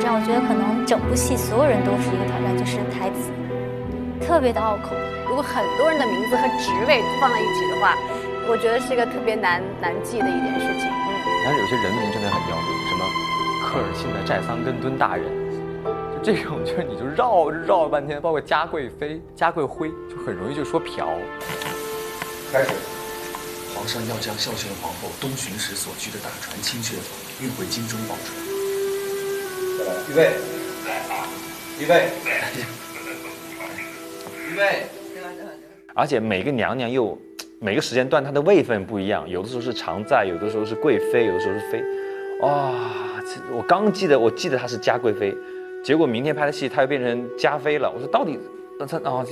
这样我觉得可能整部戏所有人都是一个挑战，就是台词特别的拗口。如果很多人的名字和职位放在一起的话，我觉得是一个特别难记的一件事情。但是有些人名真的很要命，什么科尔沁的寨桑根敦大人，就这种就是你就绕了半天，包括嘉贵妃、嘉贵妃，就很容易就说嫖。开始。皇上要将孝宣皇后东巡时所居的大船清血运回京中保存。预备，预备，预备。而且每个娘娘又每个时间段她的位分不一样，有的时候是常在，有的时候是贵妃，有的时候是妃。哇，我记得她是嘉贵妃，结果明天拍的戏她又变成嘉妃了。我说到底，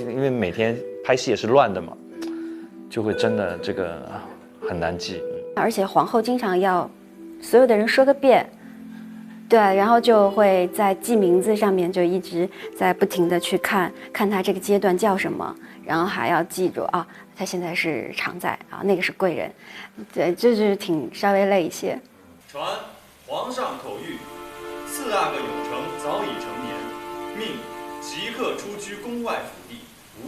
因为每天拍戏也是乱的嘛，就会真的这个很难记。而且皇后经常要所有的人说个遍。对，然后就会在记名字上面就一直在不停的去看他这个阶段叫什么，然后还要记住啊，他现在是常在啊，那个是贵人，对，就是挺稍微累一些。传皇上口谕，4阿哥永成早已成年，命即刻出居宫外府邸，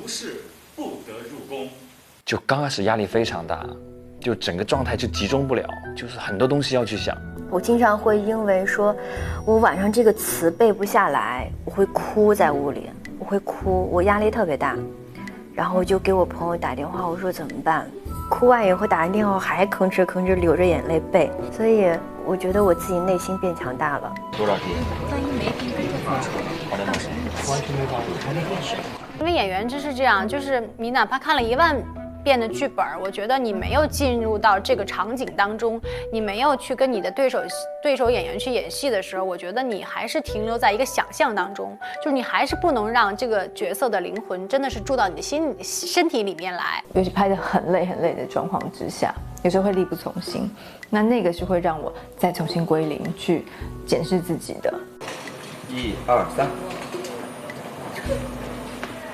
无事不得入宫。就刚开始压力非常大，就整个状态就集中不了，就是很多东西要去想。我经常会因为说我晚上这个词背不下来，我会哭在屋里，我会哭，我压力特别大，然后我就给我朋友打电话，我说怎么办？哭完以后打完电话还吭哧流着眼泪背，所以我觉得我自己内心变强大了。多少题？因为演员就是这样，就是你哪怕看了1万变的剧本，我觉得你没有进入到这个场景当中，你没有去跟你的对手演员去演戏的时候，我觉得你还是停留在一个想象当中，就是你还是不能让这个角色的灵魂真的是住到你的身体里面来。尤其拍得很累的状况之下，有时候会力不从心，那个是会让我再重新归零去检视自己的。1、2、3。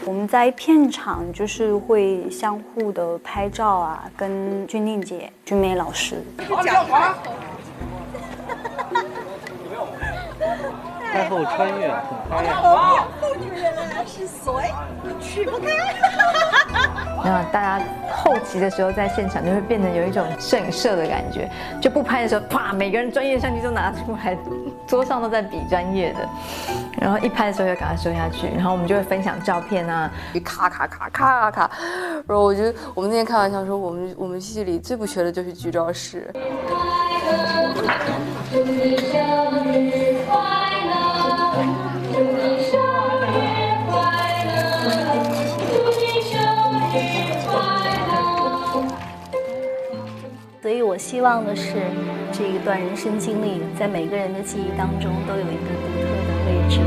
我们在片场就是会相互的拍照啊，跟君令姐、君美老师。太后穿越很花样。后女人是谁？取不开。然后大家后期的时候在现场就会变得有一种摄影社的感觉，就不拍的时候，啪，每个人专业相机都拿出来，桌上都在比专业的，然后一拍的时候就赶快收下去，然后我们就会分享照片啊，咔，然后我们那天开玩笑说，我们戏里最不缺的就是剧照师。祝你生日快乐，祝你生日快乐，祝你生日快乐。所以我希望的是，这一段人生经历在每个人的记忆当中都有一个独特的位置。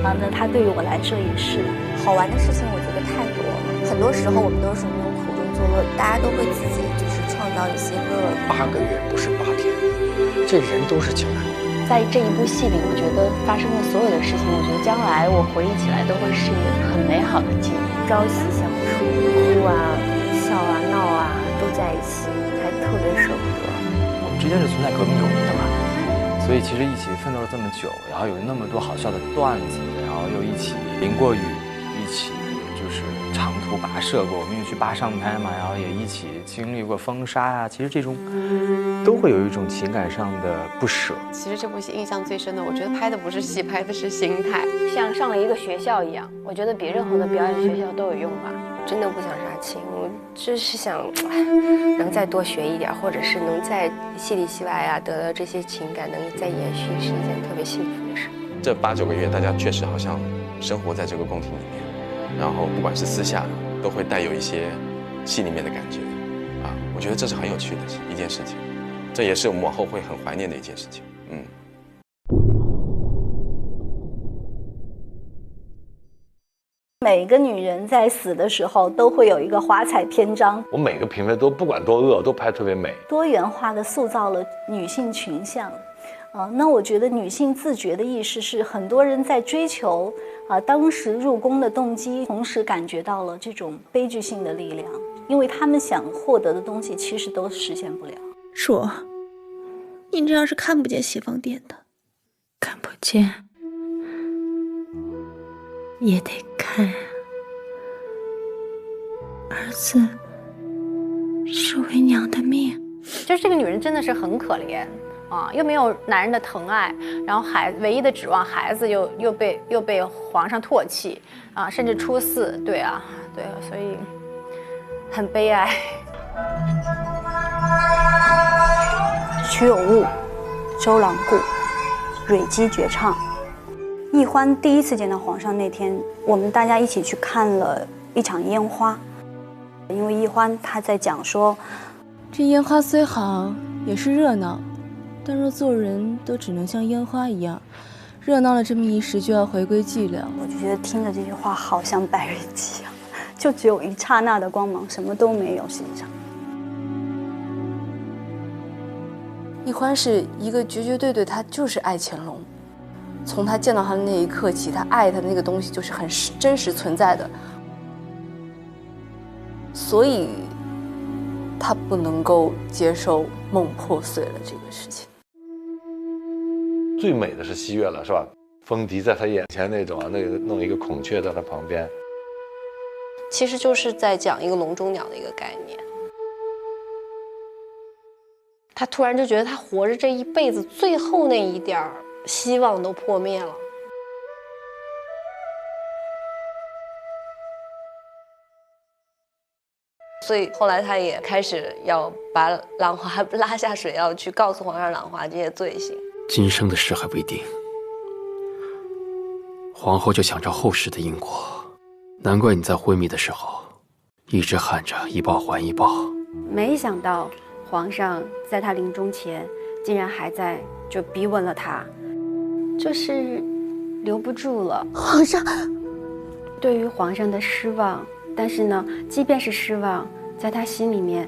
那它对于我来说也是。好玩的事情，我觉得太多了。很多时候我们都是那种苦中作乐，大家都会自己就是创造一些个。8个月不是8天，这人都是情感。在这一部戏里，我觉得发生的所有的事情，我觉得将来我回忆起来都会是很美好的记忆。朝夕相处，哭啊、笑啊、闹啊，都在一起，还特别舍不得。我们之间是存在革命友谊的嘛，所以其实一起奋斗了这么久，然后有那么多好笑的段子，然后又一起淋过雨，一起就是长途跋涉过，我们又去坝上拍嘛，然后也一起经历过风沙啊，其实这种都会有一种情感上的不舍。其实这部戏印象最深的，我觉得拍的不是戏，拍的是心态，像上了一个学校一样。我觉得比任何的表演学校都有用吧。真的不想杀青，我就是想能再多学一点，或者是能在戏里戏外啊得到这些情感能再延续，是一件特别幸福的事。这8、9个月，大家确实好像生活在这个宫廷里面，然后不管是私下，都会带有一些戏里面的感觉啊。我觉得这是很有趣的一件事情，这也是我们往后会很怀念的一件事情。每个女人在死的时候都会有一个华彩篇章。我每个嫔妃都不管多恶，都拍特别美，多元化的塑造了女性群像。那我觉得女性自觉的意识是很多人在追求当时入宫的动机，同时感觉到了这种悲剧性的力量，因为他们想获得的东西其实都实现不了。说，你这样是看不见西方殿的，看不见也得看啊。儿子是为娘的命。就是这个女人真的是很可怜啊，又没有男人的疼爱，然后唯一的指望孩子又被皇上唾弃啊，甚至出4。对啊，所以很悲哀。曲有误，周郎顾，蕊姬绝唱。奕欢第一次见到皇上那天，我们大家一起去看了一场烟花，因为奕欢他在讲说，这烟花虽好，也是热闹，但若做人都只能像烟花一样，热闹了这么一时就要回归寂寥。我就觉得听着这句话好像白日记啊，就只有一刹那的光芒，什么都没有。实际上，奕欢是一个绝对，他就是爱乾隆。从他见到他的那一刻起，他爱他的那个东西就是很真实存在的，所以他不能够接受梦破碎了这个事情。最美的是西月了，是吧？风笛在他眼前那种，那个弄一个孔雀在他旁边，其实就是在讲一个笼中鸟的一个概念。他突然就觉得他活着这一辈子最后那一点希望都破灭了。所以后来他也开始要把兰花拉下水，要去告诉皇上兰花这些罪行。今生的事还未定，皇后就想着后世的因果，难怪你在昏迷的时候一直喊着一报还一报。没想到皇上在他临终前，竟然还在就逼问了他，就是留不住了。皇上，对于皇上的失望，但是呢，即便是失望，在他心里面，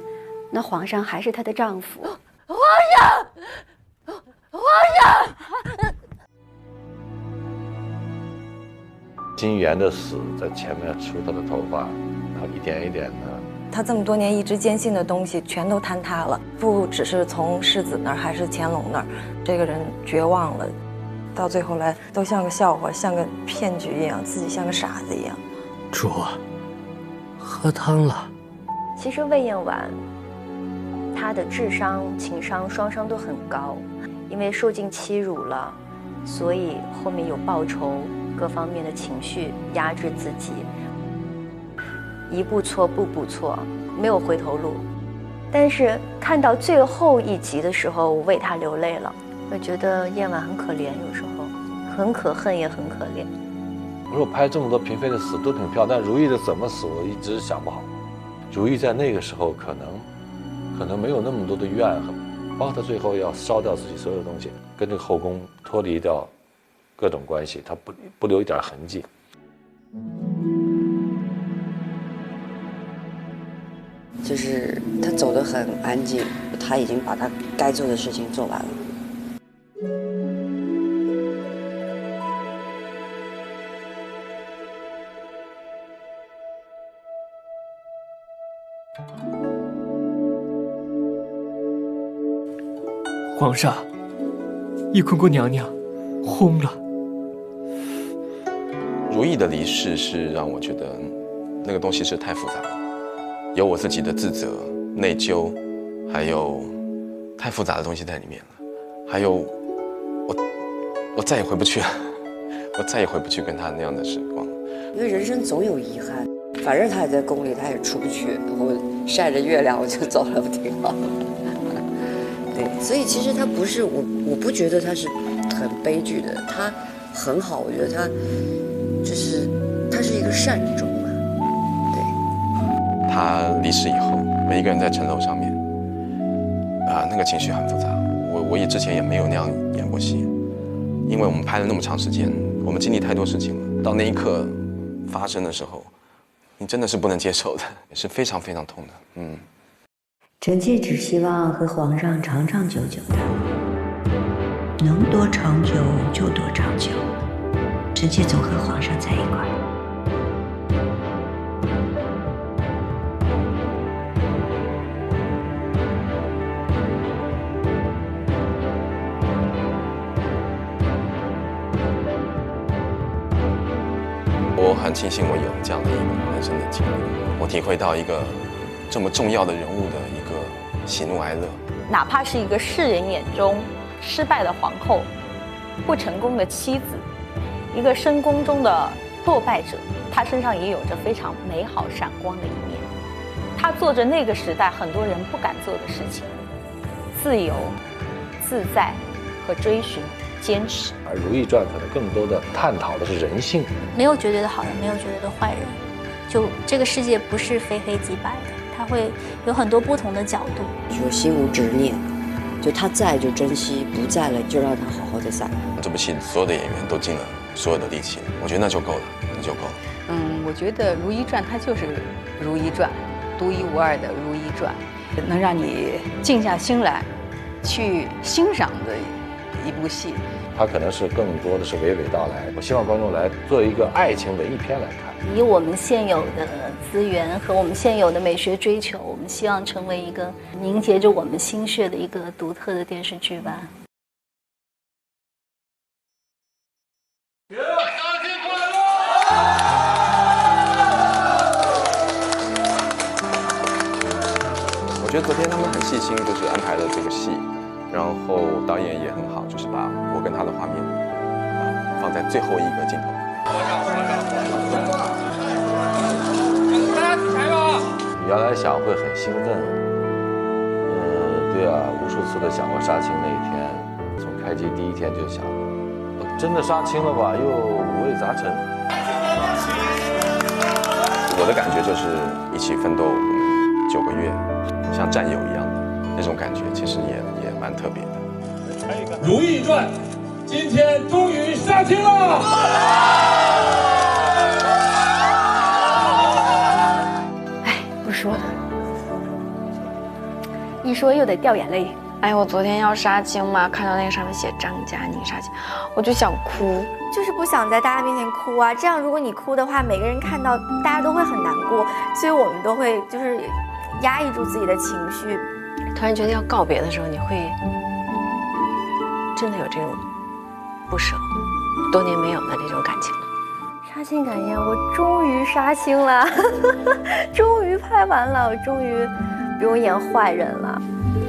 那皇上还是她的丈夫。皇上，皇上。金元的死在前面梳他的头发，然后一点一点的。他这么多年一直坚信的东西全都坍塌了，不只是从世子那儿，还是乾隆那儿，这个人绝望了，到最后来都像个笑话，像个骗局一样，自己像个傻子一样。主，喝汤了。其实魏嬿婉，她的智商、情商双双都很高，因为受尽欺辱了，所以后面有报仇，各方面的情绪压制自己。一步错步步错，没有回头路。但是看到最后一集的时候，我为他流泪了。我觉得嬿婉很可怜，有时候很可恨，也很可怜。我说拍这么多嫔妃的死都挺漂亮，但如懿的怎么死，我一直想不好。如懿在那个时候可能没有那么多的怨恨，包括她最后要烧掉自己所有的东西，跟这个后宫脱离掉各种关系，她不留一点痕迹。就是他走得很安静，他已经把他该做的事情做完了。皇上，懿坤坤娘娘轰了。如懿的离世是让我觉得那个东西是太复杂了。有我自己的自责、内疚，还有太复杂的东西在里面了。还有，我再也回不去了，我再也回不去跟他那样的时光了。因为人生总有遗憾，反正他也在宫里，他也出不去，我晒着月亮我就走了，不挺好？对，所以其实他不是我不觉得他是很悲剧的，他很好，我觉得他就是他是一个善终。他离世以后，每一个人在城楼上面，那个情绪很复杂。我之前也没有那样演过戏，因为我们拍了那么长时间，我们经历太多事情了。到那一刻发生的时候，你真的是不能接受的，也是非常非常痛的。臣妾只希望和皇上长长久久的，能多长久就多长久。臣妾总和皇上在一块儿。我很庆幸我有这样的一个人生的经历，我体会到一个这么重要的人物的一个喜怒哀乐。哪怕是一个世人眼中失败的皇后，不成功的妻子，一个深宫中的落败者，她身上也有着非常美好闪光的一面。她做着那个时代很多人不敢做的事情，自由、自在和追寻。坚持。而《如懿传》可能更多的探讨的是人性，没有绝对的好人，没有绝对的坏人，就这个世界不是非黑即白的，它会有很多不同的角度。就心无执念，就他在就珍惜，不在了就让他好好的在。这部戏所有的演员都尽了所有的力气，我觉得那就够了，那就够了。我觉得《如懿传》它就是《如懿传》，独一无二的《如懿传》，能让你静下心来去欣赏的一部戏。它可能是更多的是娓娓道来。我希望观众来做一个爱情文艺片来看。以我们现有的资源和我们现有的美学追求，我们希望成为一个凝结着我们心血的一个独特的电视剧吧。我觉得昨天他们很细心，就是安排了这个戏，然后导演也很好，就是把我跟他的画面放在最后一个镜头。原来想会很兴奋，对啊，无数次的想过杀青那一天，从开机第一天就想，真的杀青了吧，又五味杂陈。我的感觉就是一起奋斗我们9个月，像战友一样的那种感觉，其实也蛮特别的。《如懿传》今天终于杀青了。不说了，一说又得掉眼泪。哎，我昨天要杀青嘛，看到那个上面写张嘉倪杀青，我就想哭，就是不想在大家面前哭啊。这样如果你哭的话，每个人看到大家都会很难过，所以我们都会就是压抑住自己的情绪。突然觉得要告别的时候，你会真的有这种不舍，多年没有的那种感情了。杀青感言，我终于杀青了，终于拍完了，我终于不用演坏人了。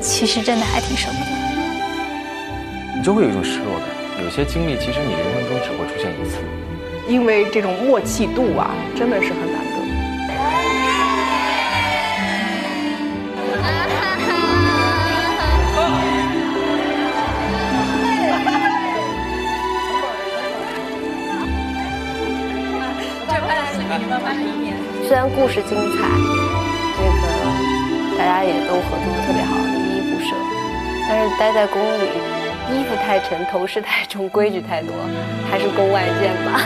其实真的还挺舍不得。你就会有一种失落感。有些经历，其实你人生中只会出现一次。因为这种默契度啊，真的是很难得。虽然故事精彩，这个大家也都合作得特别好，依依不舍，但是待在宫里，衣服太沉，头饰太重，规矩太多，还是宫外见吧。